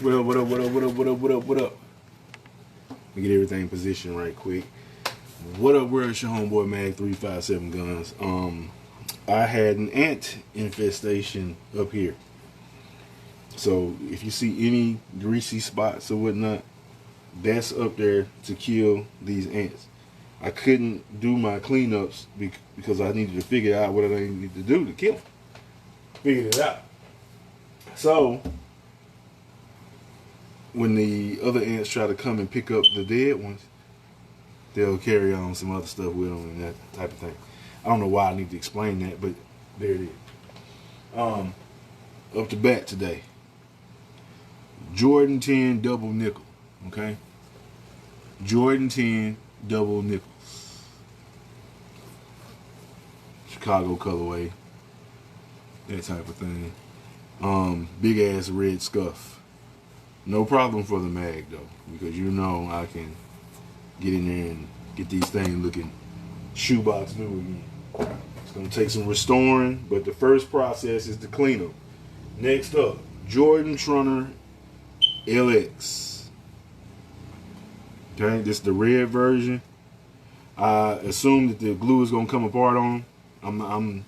What up, what up, what up, what up, what up, what up, what up? Let me get everything positioned right quick. What up, where's your homeboy Mag 357 Guns? I had an ant infestation up here. So if you see any greasy spots or whatnot, that's up there to kill these ants. I couldn't do my cleanups because I needed to figure out what I needed to do to kill them. Figured it out. So when the other ants try to come and pick up the dead ones, they'll carry on some other stuff with them and that type of thing. I don't know why I need to explain that, but there it is. Up to bat today. Jordan 10 double nickel. Okay? Jordan 10 double nickels. Chicago colorway. That type of thing. Big ass red scuff. No problem for the mag though, because you know I can get in there and get these things looking shoebox new again. It's gonna take some restoring, but the first process is to clean them. Next up, Jordan Trunner LX. Okay, this is the red version. I assume that the glue is gonna come apart on them.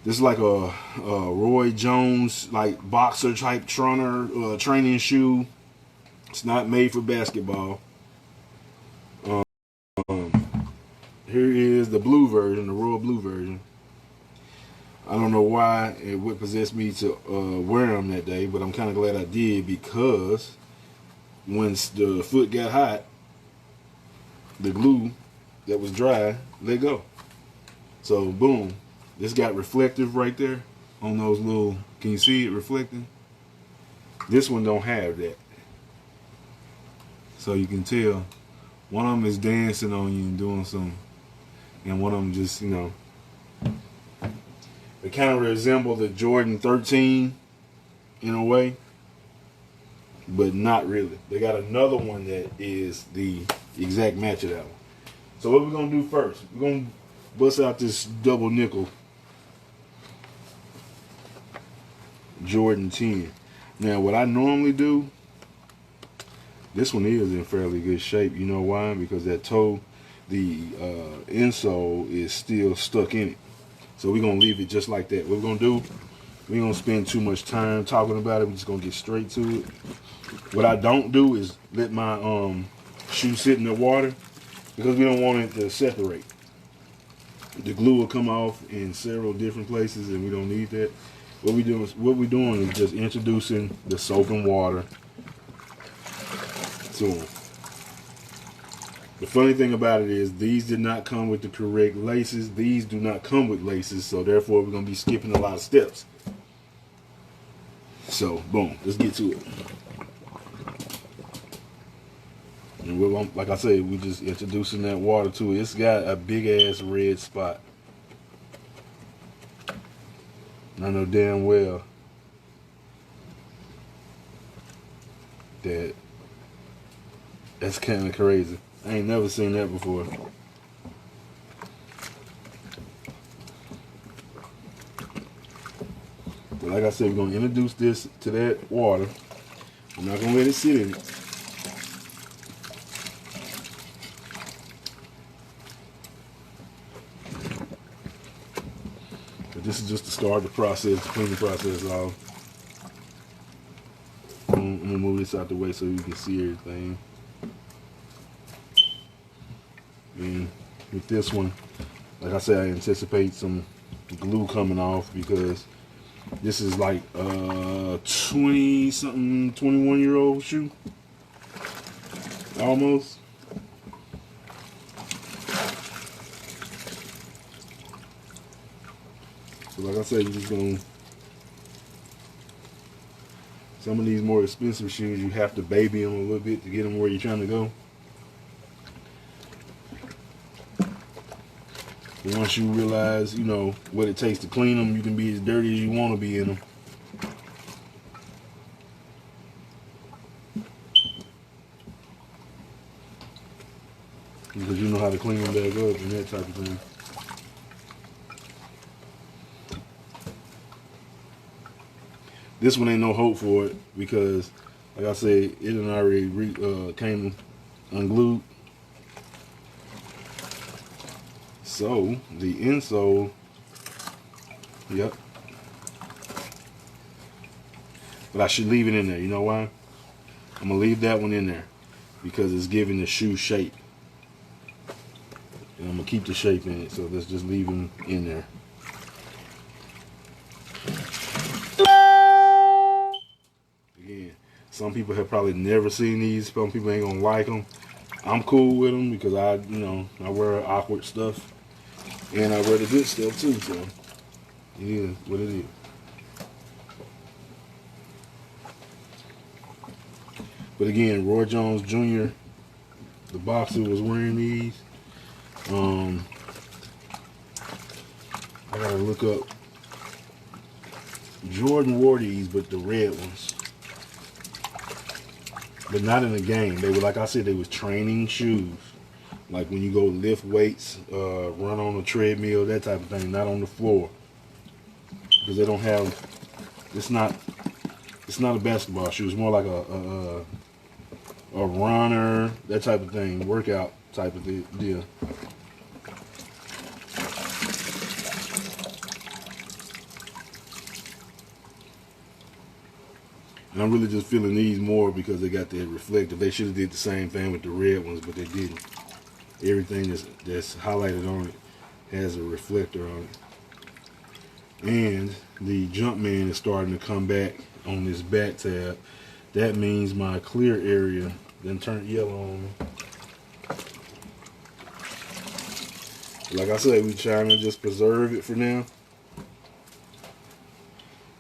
This is like a Roy Jones like boxer type Trunner training shoe. It's not made for basketball. Here is the blue version, the royal blue version. I don't know why it would possess me to wear them that day, but I'm kind of glad I did, because once the foot got hot, the glue that was dry let go. So boom, this got reflective right there on those little, can you see it reflecting? This one don't have that. So you can tell one of them is dancing on you and doing something, and one of them just, you know, they kind of resemble the Jordan 13 in a way, but not really. They got another one that is the exact match of that one. So what we're gonna do first, we're gonna bust out this double nickel Jordan 10. Now what I normally do, this one is in fairly good shape. You know why? Because that toe, the insole is still stuck in it. So we're going to leave it just like that. What we're going to do, we ain't going to spend too much time talking about it. We're just going to get straight to it. What I don't do is let my shoe sit in the water, because we don't want it to separate. The glue will come off in several different places, and we don't need that. What we're doing is just introducing the soap and water to them. The funny thing about it is these did not come with the correct laces. These do not come with laces, so therefore we're going to be skipping a lot of steps. So boom, let's get to it. And we're, like I said, we're just introducing that water to it. It's got a big ass red spot. And I know damn well that that's kind of crazy. I ain't never seen that before. But like I said, we're going to introduce this to that water. I'm not going to let it sit in it. But this is just to start the process, the cleaning process off. I'm going to move this out the way so you can see everything. And with this one, like I said, I anticipate some glue coming off, because this is like a 20-something, 21-year-old shoe. Almost. So like I said, you're just going to, some of these more expensive shoes, you have to baby them a little bit to get them where you're trying to go. But once you realize, you know, what it takes to clean them, you can be as dirty as you want to be in them. Because you know how to clean them back up and that type of thing. This one ain't no hope for it because, like I said, it had already came unglued. So the insole, yep. But I should leave it in there. You know why? I'm gonna leave that one in there because it's giving the shoe shape. And I'm gonna keep the shape in it, so let's just leave them in there. Again, some people have probably never seen these. Some people ain't gonna like them. I'm cool with them because I wear awkward stuff and I wear the good stuff too. So it is what it is. But again, Roy Jones Jr., the boxer, was wearing these. I gotta look up. Jordan wore these, but the red ones. But not in the game. They were, like I said, they was training shoes. Like when you go lift weights, run on a treadmill, that type of thing. Not on the floor. Because they don't have, it's not a basketball shoe. It's more like a runner, that type of thing, workout type of deal. And I'm really just feeling these more because they got that reflective. They should have did the same thing with the red ones, but they didn't. Everything that's highlighted on it has a reflector on it. And the Jumpman is starting to come back on this back tab. That means my clear area then turned yellow on me. Like I said, we're trying to just preserve it for now.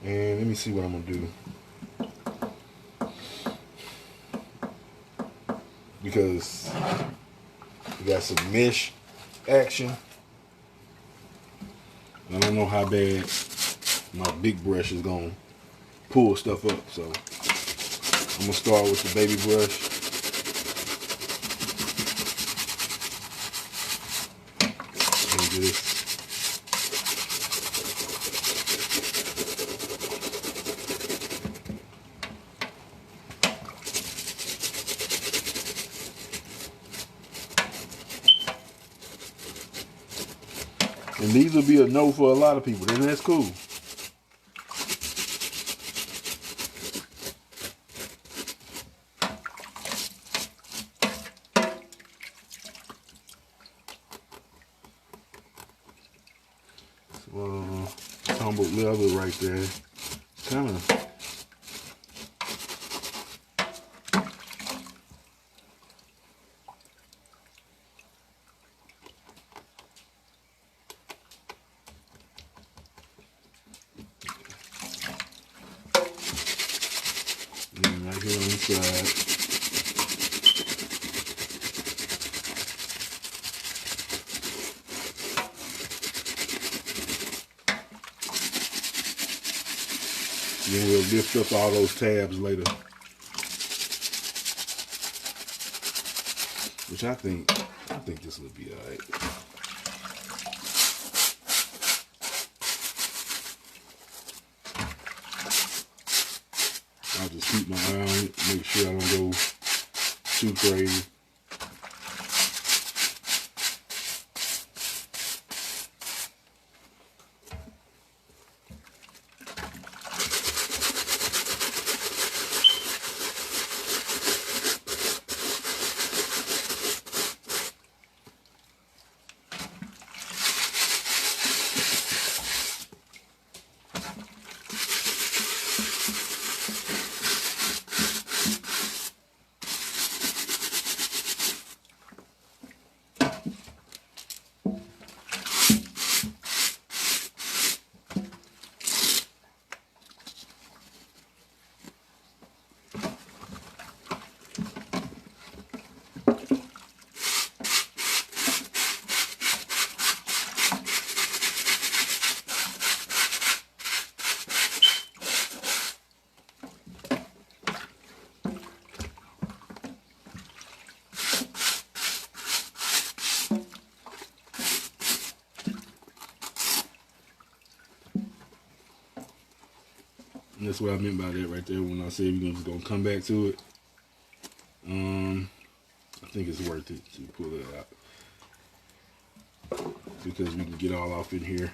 And let me see what I'm gonna do. Because we got some mesh action. I don't know how bad my big brush is gonna pull stuff up, so I'm gonna start with the baby brush. And do this. And these will be a no for a lot of people, and that's cool. So, tumbled leather right there. Kind of. Right here on the side. Then we'll lift up all those tabs later. Which I think this will be alright. I'll just keep my eye on it, make sure I don't go too crazy. And that's what I meant by that right there when I said we're just gonna come back to it. I think it's worth it to pull it out because we can get all off in here.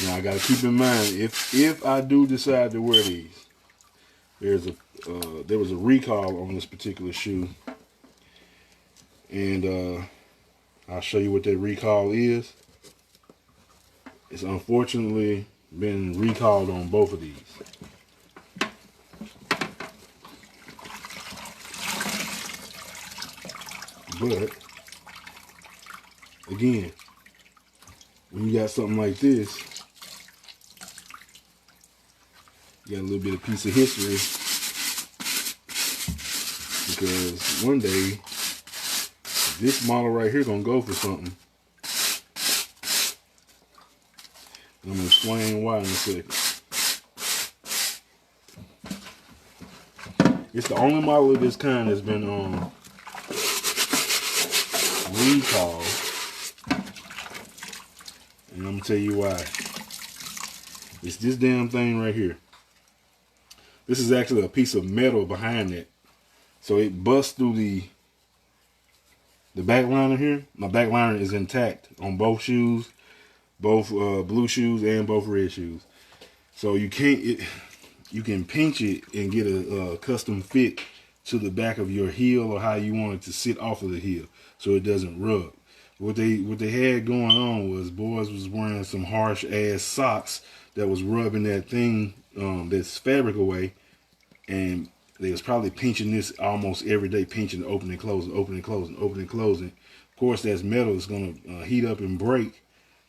Now I gotta keep in mind if I do decide to wear these, there was a recall on this particular shoe, and I'll show you what that recall is. It's unfortunately been recalled on both of these. But again, when you got something like this, you got a little bit of piece of history, because one day this model right here gonna go for something. I'm gonna explain why in a second. It's the only model of this kind that's been recalled, and I'm gonna tell you why. It's this damn thing right here. This is actually a piece of metal behind it, so it busts through the back liner here. My back liner is intact on both shoes, both blue shoes and both red shoes. So you can pinch it and get a custom fit to the back of your heel or how you want it to sit off of the heel so it doesn't rub. What they had going on was boys was wearing some harsh ass socks that was rubbing that thing, this fabric away, and they was probably pinching this almost every day, pinching, opening, closing, opening, closing, opening, closing. Of course, that's metal. It's gonna heat up and break,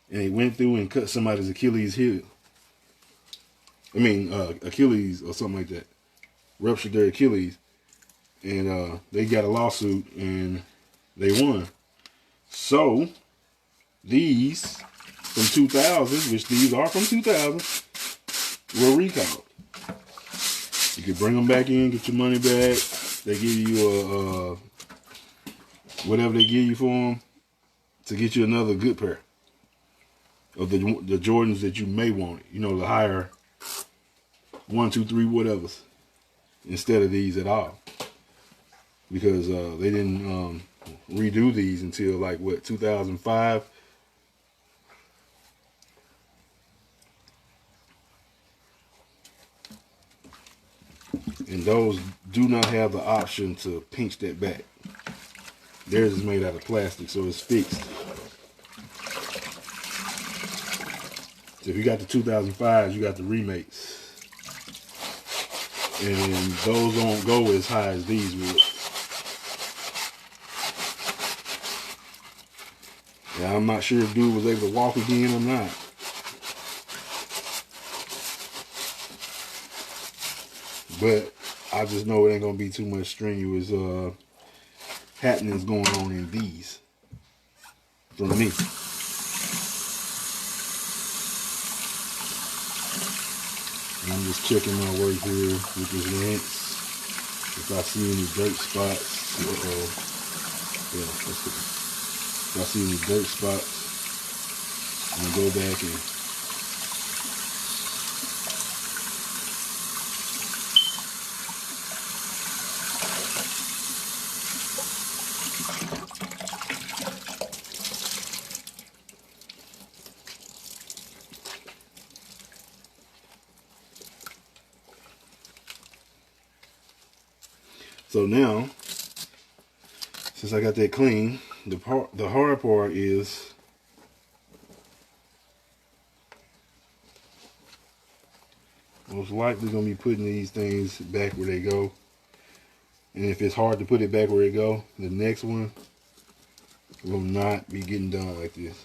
and it went through and cut somebody's Achilles heel. Achilles or something like that. Ruptured their Achilles, and they got a lawsuit and they won. So these from 2000, which these are from 2000, were recalled. You can bring them back in, get your money back. They give you whatever they give you for them to get you another good pair of the Jordans that you may want. You know, the higher 1, 2, 3, whatever's, instead of these at all, because they didn't redo these until like what, 2005. And those do not have the option to pinch that back. Theirs is made out of plastic, so it's fixed. So if you got the 2005s, you got the remakes. And those don't go as high as these would. Yeah, I'm not sure if dude was able to walk again or not. But I just know it ain't gonna be too much strenuous happenings going on in these for me. And I'm just checking my work here with this rinse. If I see any dirt spots, yeah, that's it. If I see any dirt spots, I'm gonna go back and so now, since I got that clean, the hard part is most likely gonna be putting these things back where they go. And if it's hard to put it back where it go, the next one will not be getting done like this.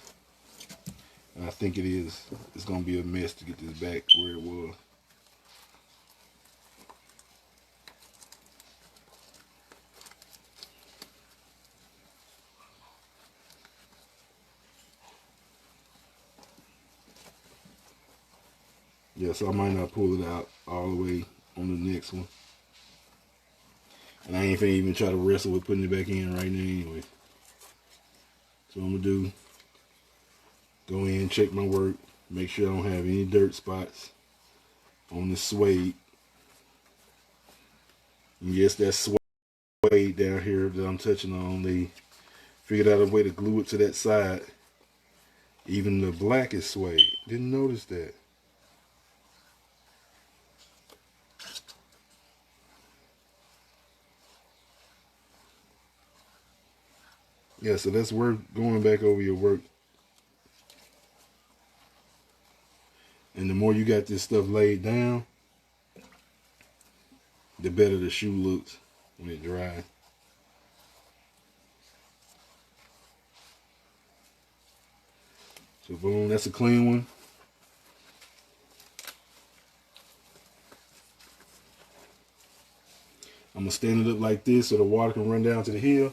And I think it is. It's gonna be a mess to get this back where it was. Yeah, so I might not pull it out all the way on the next one. And I ain't finna even try to wrestle with putting it back in right now anyway. So I'm gonna do, go in, check my work, make sure I don't have any dirt spots on the suede. And yes, that suede down here that I'm touching on, they figured out a way to glue it to that side. Even the black is suede. Didn't notice that. Yeah, so that's work, going back over your work. And the more you got this stuff laid down, the better the shoe looks when it dries. So boom, that's a clean one. I'm gonna stand it up like this so the water can run down to the heel.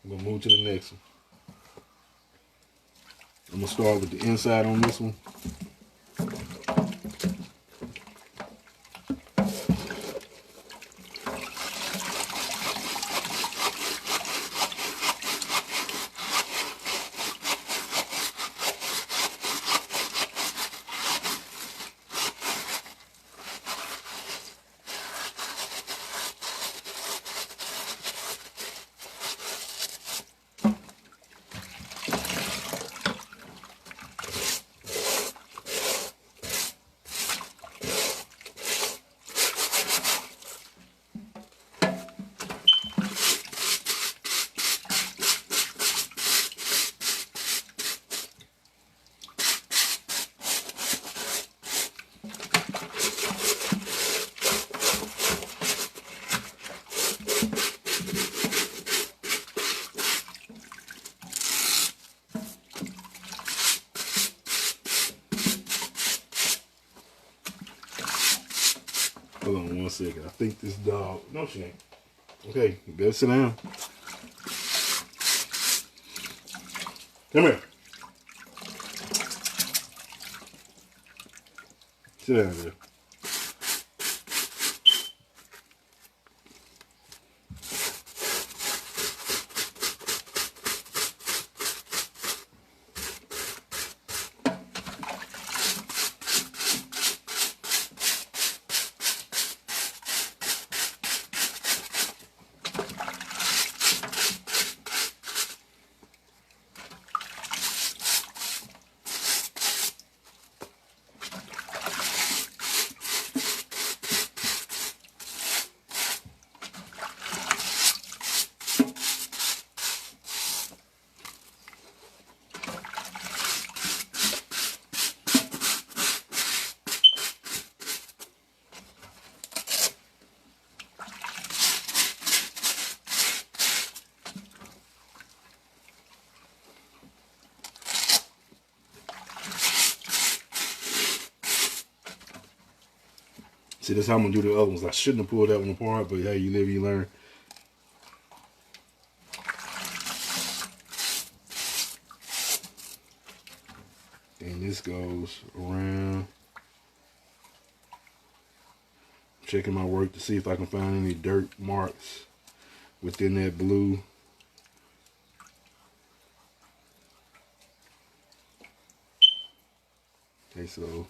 I'm gonna move to the next one. I'm gonna start with the inside on this one. Hold on 1 second. I think this dog. No, she ain't. Okay, you better sit down. Come here. Sit down there. See, that's how I'm gonna do the other ones. I shouldn't have pulled that one apart, but hey, you live, you learn. And this goes around. Checking my work to see if I can find any dirt marks within that blue. Okay, so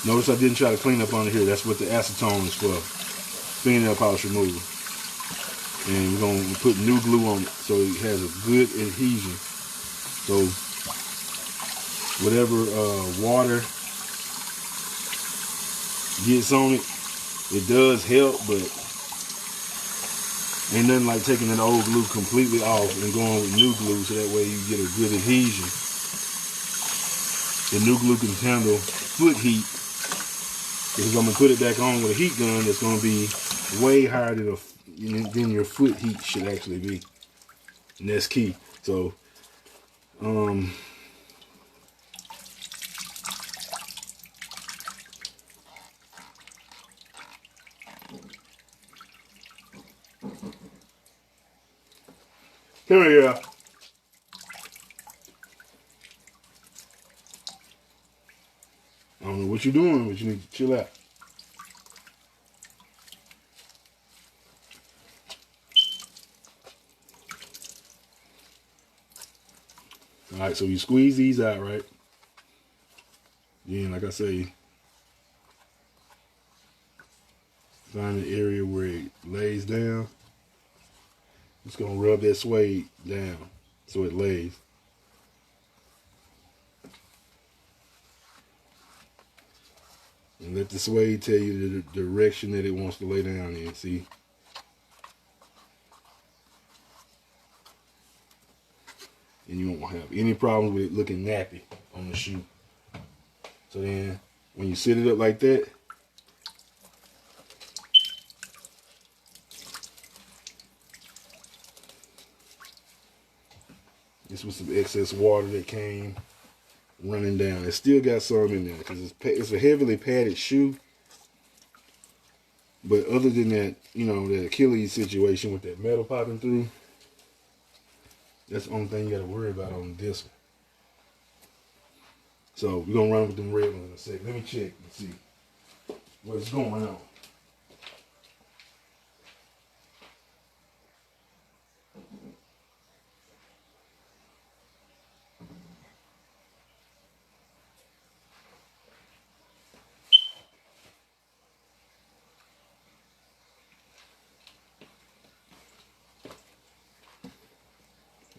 notice I didn't try to clean up under here. That's what the acetone is for. Fingernail polish remover. And we're going to put new glue on it so it has a good adhesion. So whatever water gets on it, it does help, but ain't nothing like taking that old glue completely off and going with new glue so that way you get a good adhesion. The new glue can handle foot heat, because I'm going to put it back on with a heat gun that's going to be way higher than your foot heat should actually be. And that's key. So, Come here. I don't know what you're doing, but you need to chill out. All right, so you squeeze these out, right? Then, like I say, find the area where it lays down. Just gonna rub that suede down so it lays. And let the suede tell you the direction that it wants to lay down in, see? And you won't have any problems with it looking nappy on the shoe. So then, when you set it up like that, this was some excess water that came running down. It still got some in there because it's a heavily padded shoe. But other than that, you know, that Achilles situation with that metal popping through, that's the only thing you got to worry about on this one. So we're going to run with them red ones in a second. Let me check and see what's going on.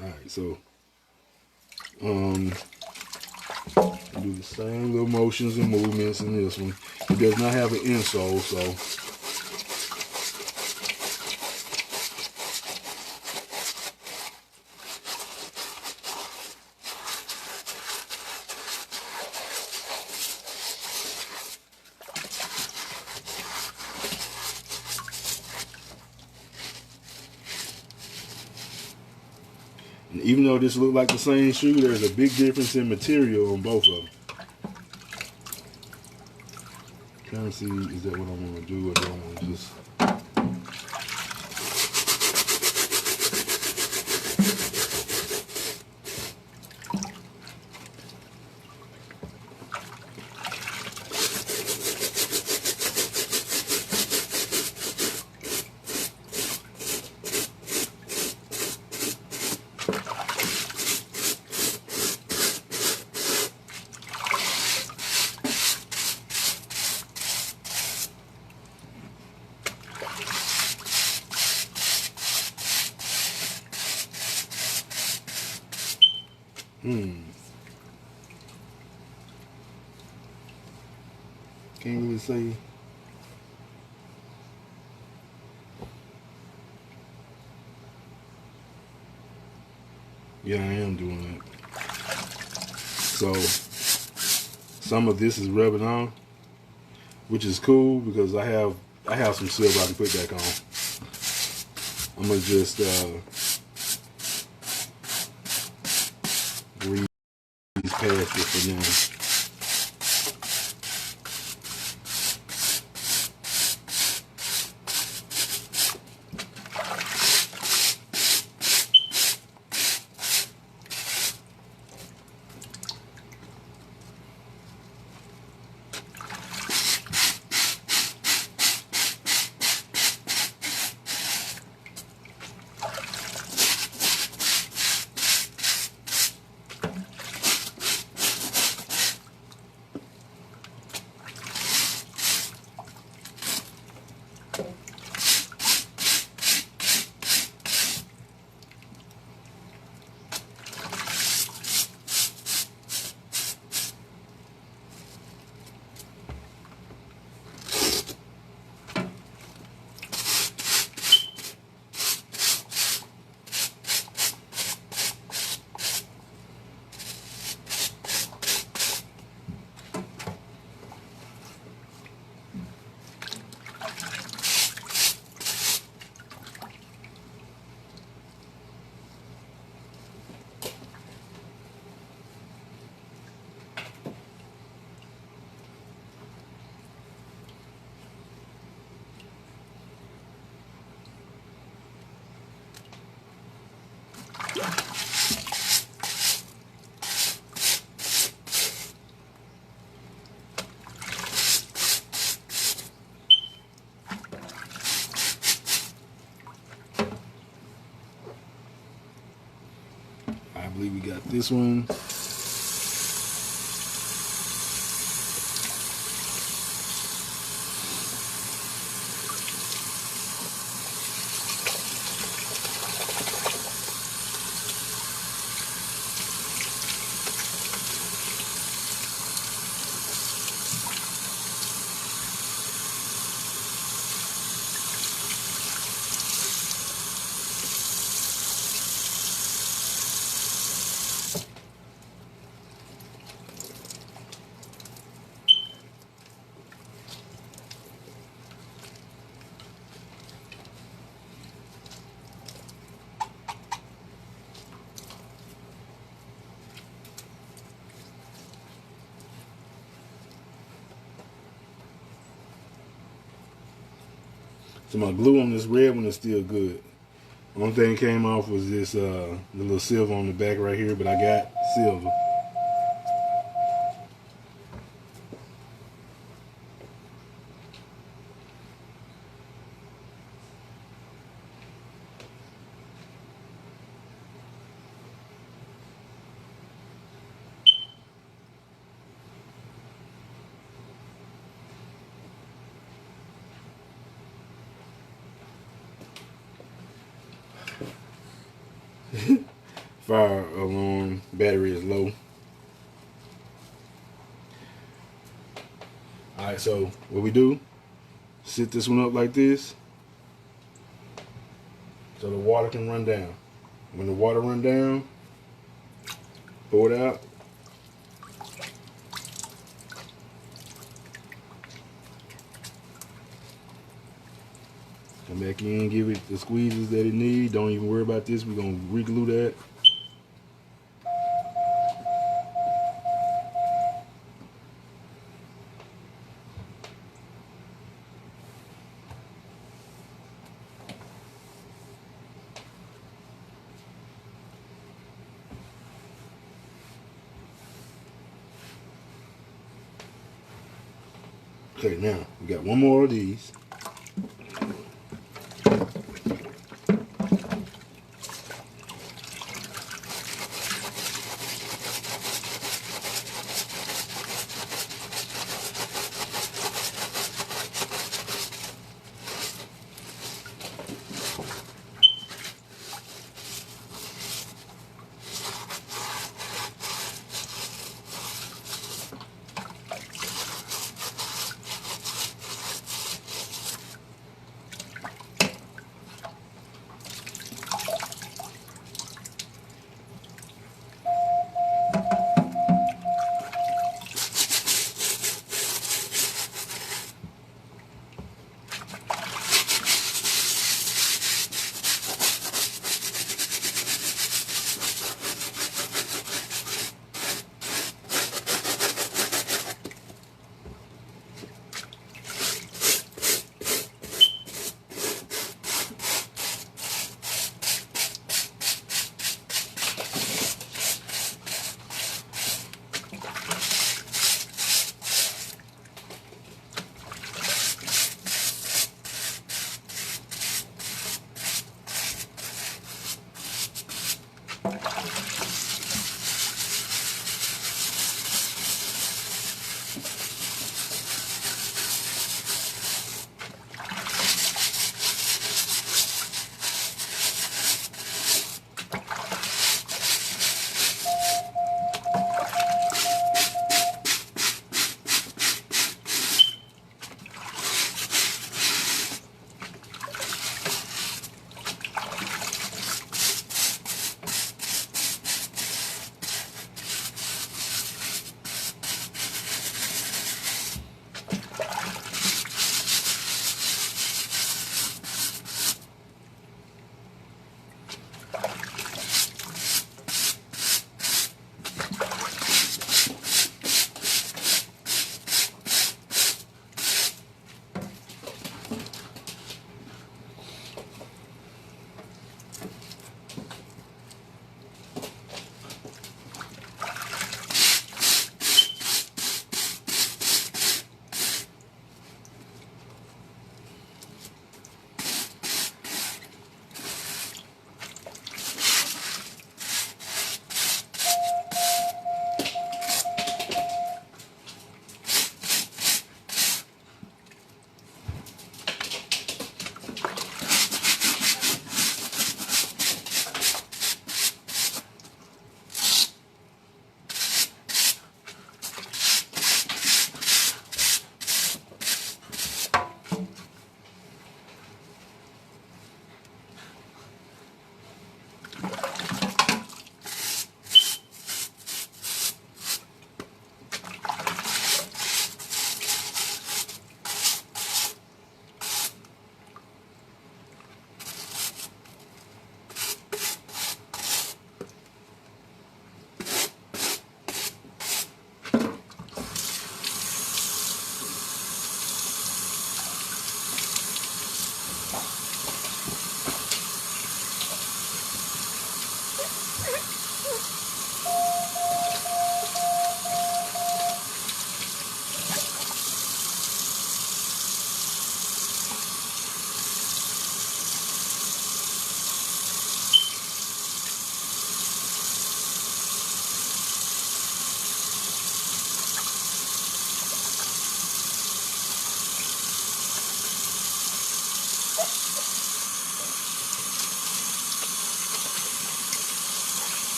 Alright, so do the same little motions and movements in this one. It does not have an insole, so and even though this look like the same shoe, there's a big difference in material on both of them. Trying to see, is that what I want to do, or do I want to just... Can't really say. Yeah, I am doing that. So some of this is rubbing on, which is cool because I have some silver I can put back on. I'm gonna just breeze past it for now. believe we got this one. So my glue on this red one is still good. Only thing that came off was this the little silver on the back right here, but I got silver. Fire alarm battery is low. Alright, so what we do, sit this one up like this so the water can run down. When the water run down, pour it out. Come back in, give it the squeezes that it needs. Don't even worry about this. We're going to re-glue that. Okay, now we got one more of these.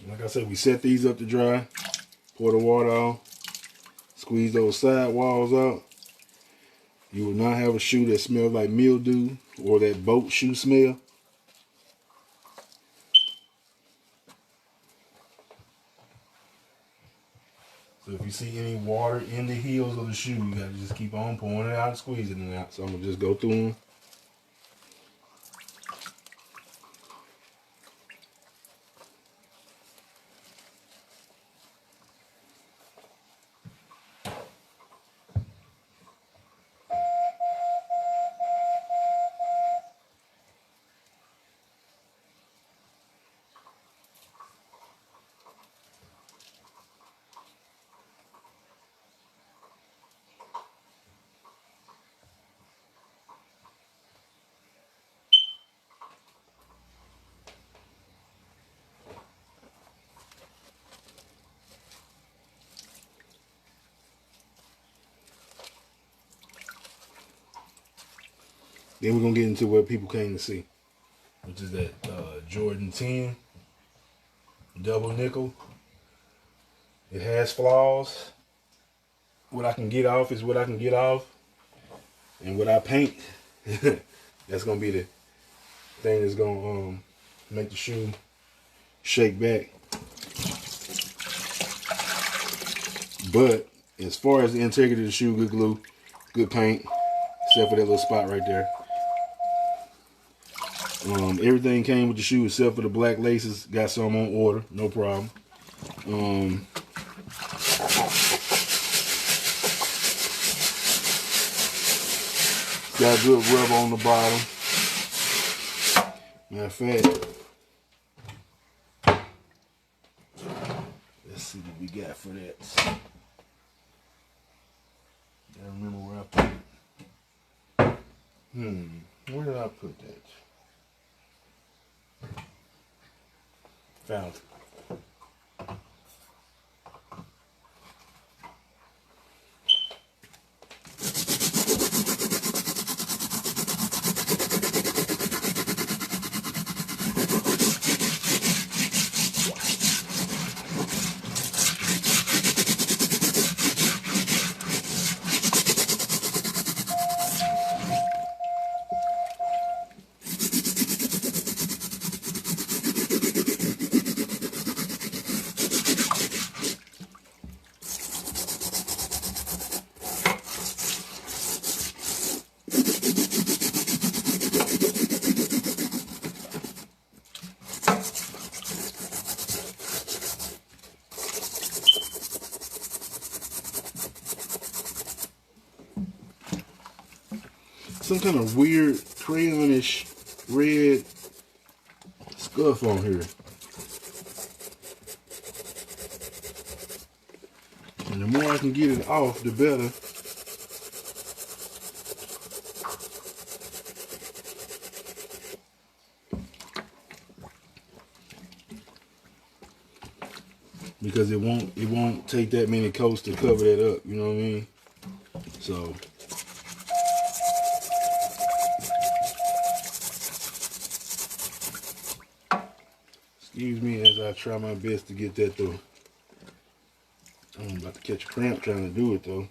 Like I said, we set these up to dry. Pour the water off. Squeeze those side walls out. You will not have a shoe that smells like mildew or that boat shoe smell. So if you see any water in the heels of the shoe, you gotta just keep on pouring it out and squeezing it out. So I'm gonna just go through them. Then we're gonna get into what people came to see, which is that Jordan 10 double nickel. It has flaws. What I can get off is what I can get off, and what I paint, that's gonna be the thing that's gonna make the shoe shake back. But as far as the integrity of the shoe, good glue, good paint, except for that little spot right there. Everything came with the shoe except for the black laces. Got some on order, no problem. Got a good rub on the bottom. Matter of fact, let's see what we got for that. Gotta remember where I put it. Where did I put that? Found it. Some kind of weird crayonish red scuff on here. And the more I can get it off, the better. Because it won't take that many coats to cover that up, you know what I mean? So excuse me as I try my best to get that through. I'm about to catch a cramp trying to do it though.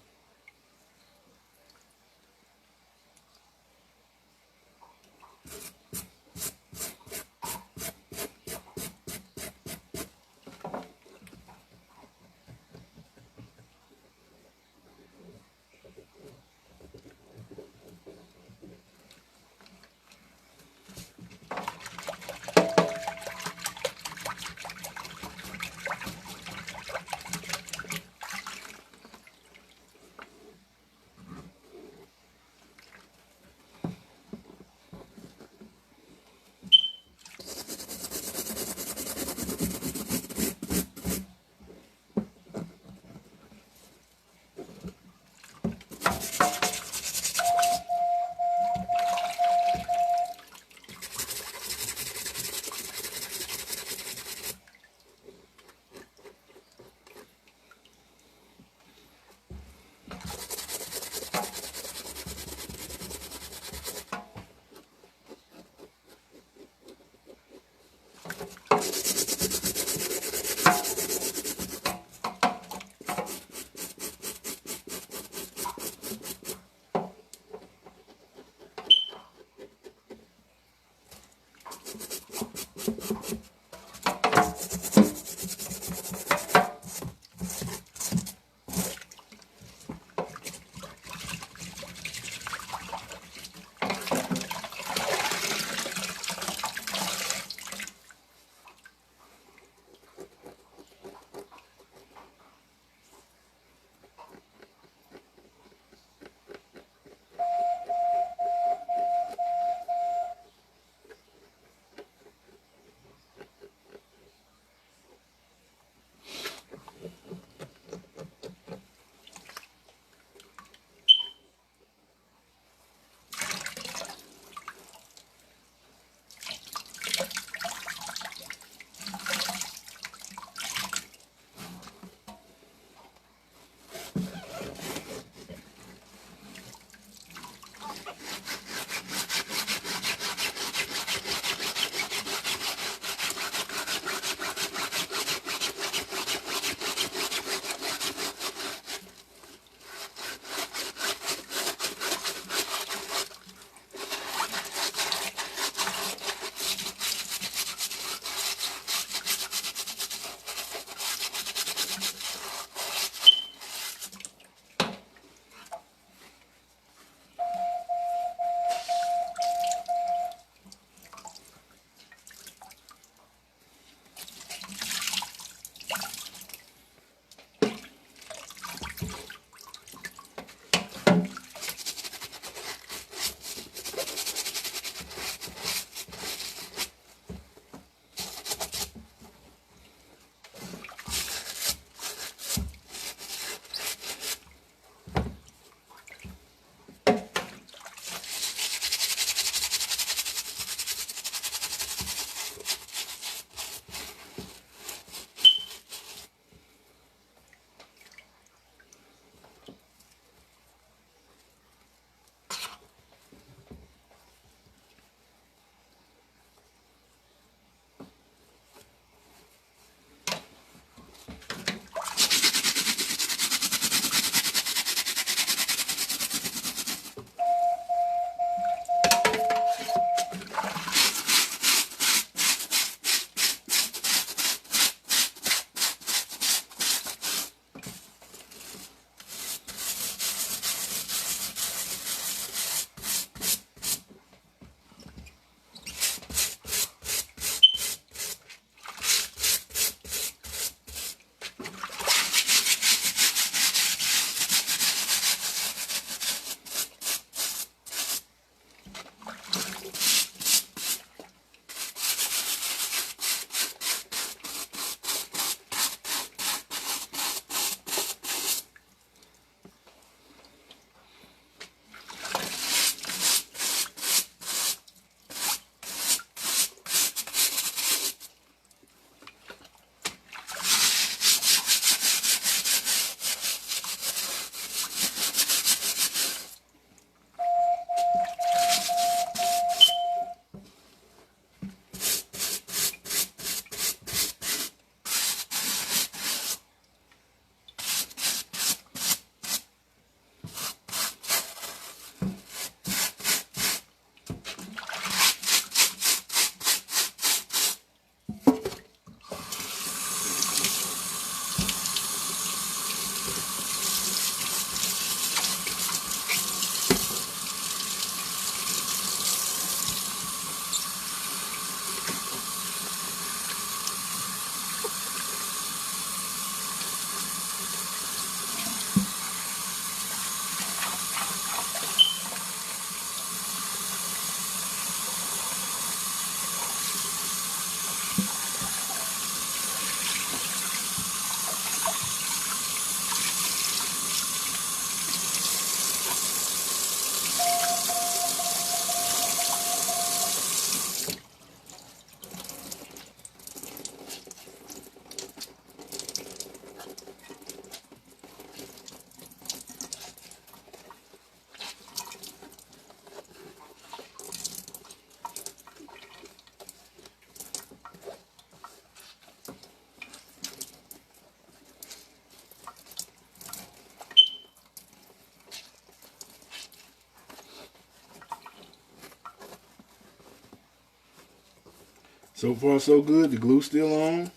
So far so good. The glue's still on.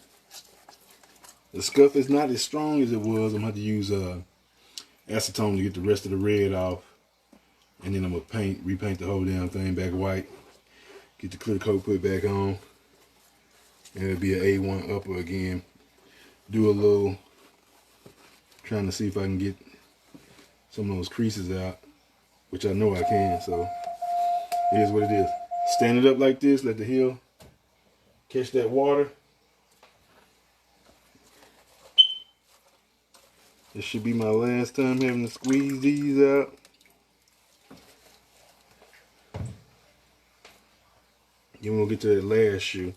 The scuff is not as strong as it was. I'm going to have to use acetone to get the rest of the red off. And then I'm going to repaint the whole damn thing back white. Get the clear coat put back on. And it'll be an A1 upper again. Do a little, trying to see if I can get some of those creases out, which I know I can, so it is what it is. Stand it up like this, let the heel catch that water. This should be my last time having to squeeze these out. Then we'll get to that last shoe.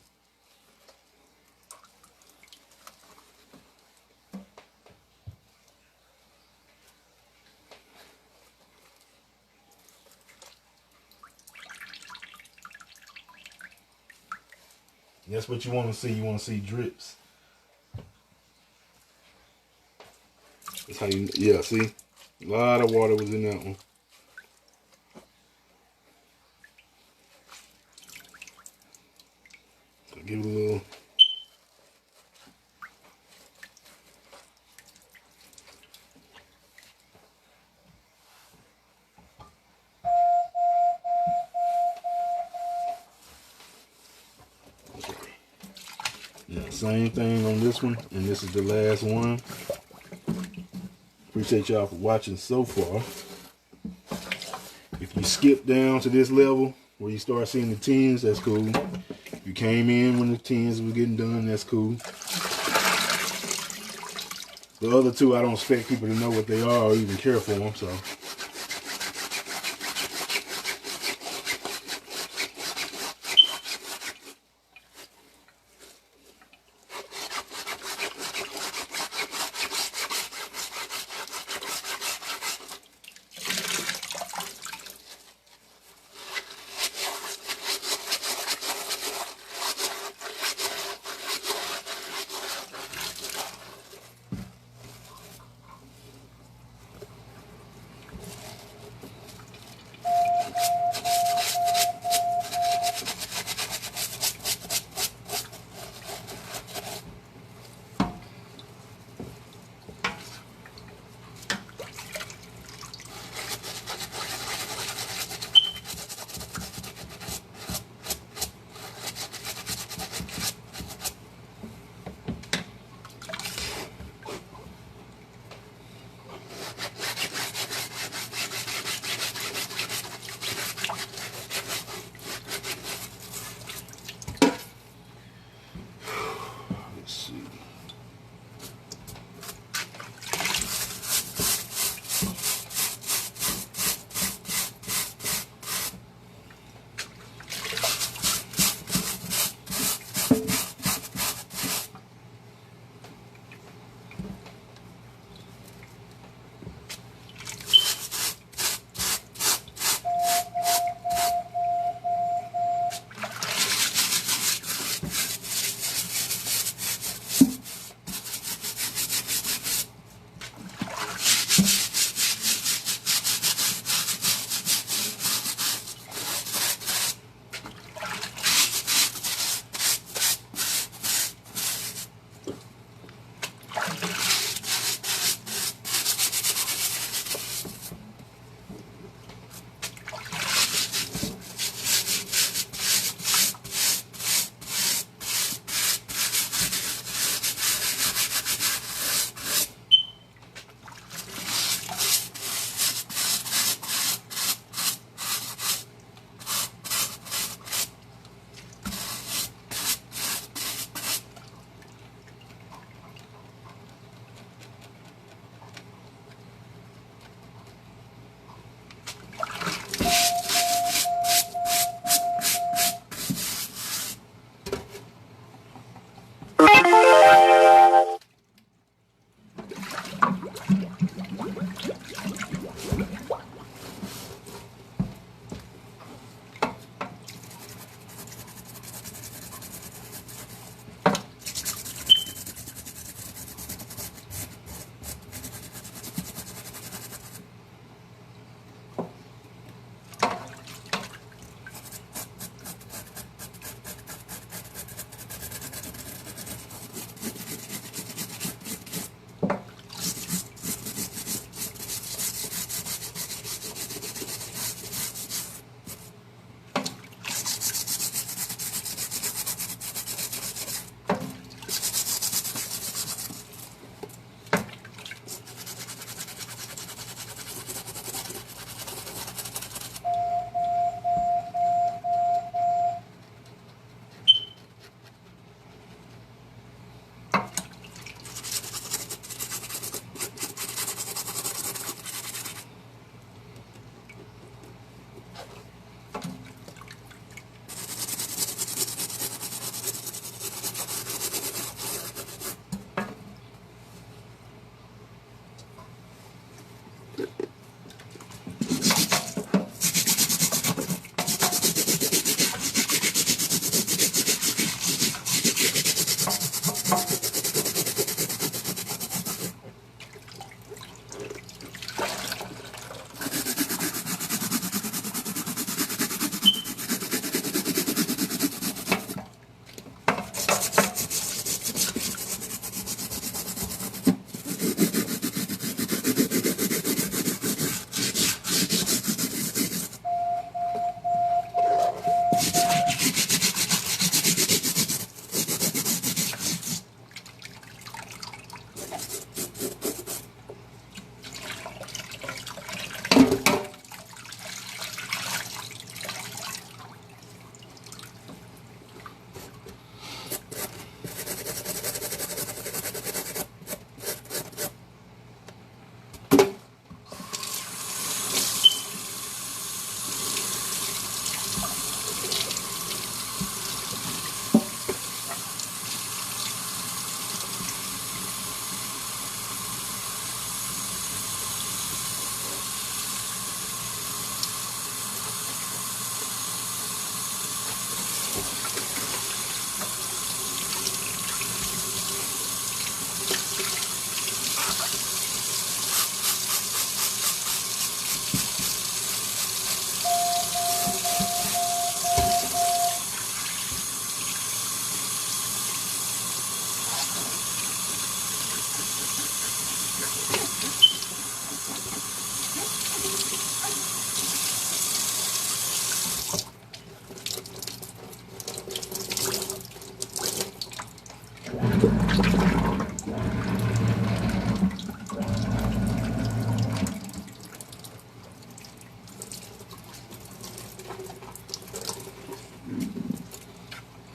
That's what you want to see. You want to see drips. That's how you, yeah, see? A lot of water was in that one. So give it a little. Yeah, same thing on this one, and this is the last one. Appreciate y'all for watching so far. If you skip down to this level where you start seeing the 10s, that's cool. If you came in when the 10s were getting done, that's cool. The other two, I don't expect people to know what they are or even care for them, so.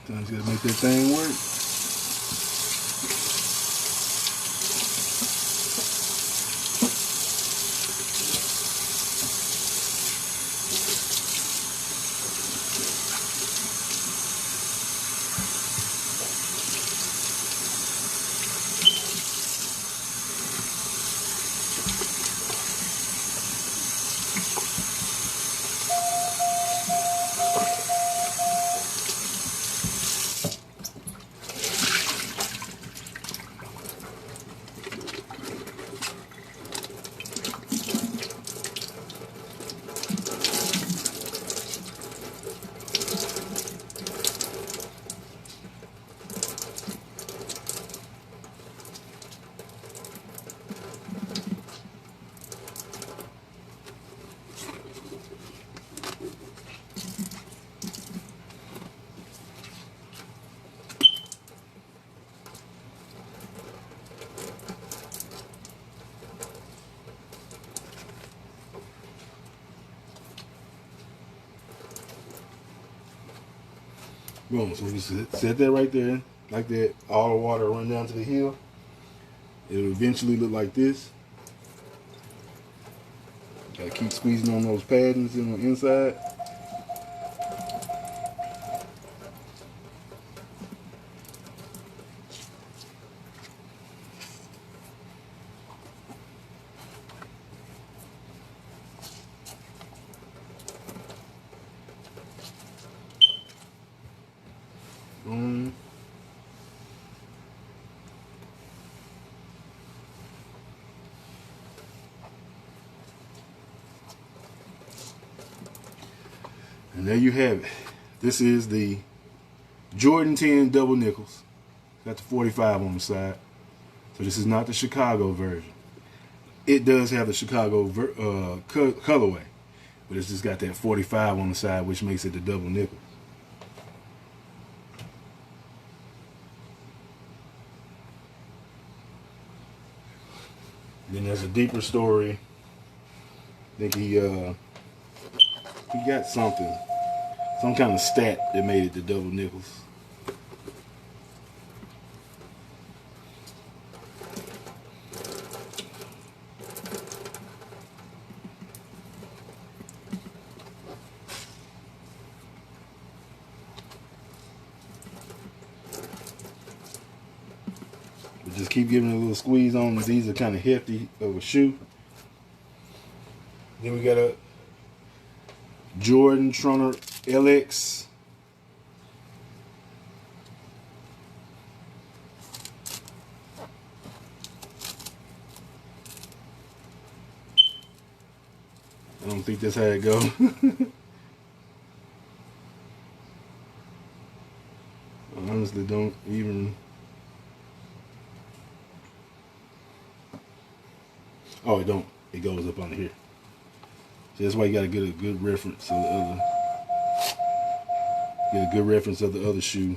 Sometimes you gotta make that thing work. Boom. So we set that right there, like that. All the water run down to the hill. It'll eventually look like this. Gotta keep squeezing on those paddings on the inside. Boom. And there you have it. This is the Jordan 10 double nickels. Got the 45 on the side. So this is not the Chicago version. It does have the Chicago colorway, but it's just got that 45 on the side, which makes it the double nickel. Then there's a deeper story. I think he got something, some kind of stat that made it the double nickels. But just keep giving it a little squeeze on. These are kind of hefty of a shoe. Then we got a Jordan Trunner LX. I don't think that's how it goes. I honestly don't even. Oh, it don't. It goes up under here. So that's why you gotta get a good reference of the other. Get a good reference of the other shoe.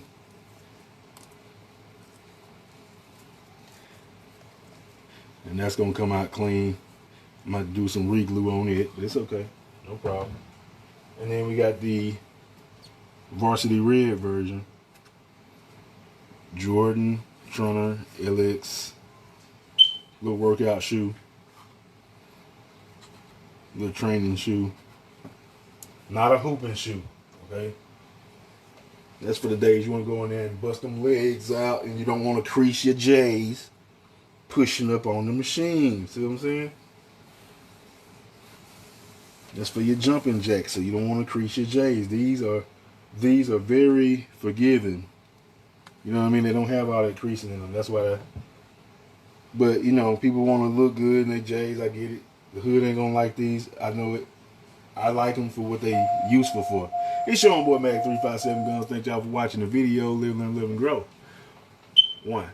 And that's gonna come out clean. I might do some re-glue on it, but it's okay. No problem. And then we got the varsity red version. Jordan Trunner LX. Little workout shoe. Little training shoe. Not a hooping shoe, okay? That's for the days you want to go in there and bust them legs out and you don't want to crease your J's pushing up on the machine. See what I'm saying? That's for your jumping jacks, so you don't want to crease your J's. These are very forgiving. You know what I mean? They don't have all that creasing in them. That's why. But you know, people want to look good in their J's. I get it. The hood ain't gonna like these. I know it. I like them for what they useful for. It's your own boy Mag 357 Guns. Thank y'all for watching the video. Live, learn, live, and grow. 1.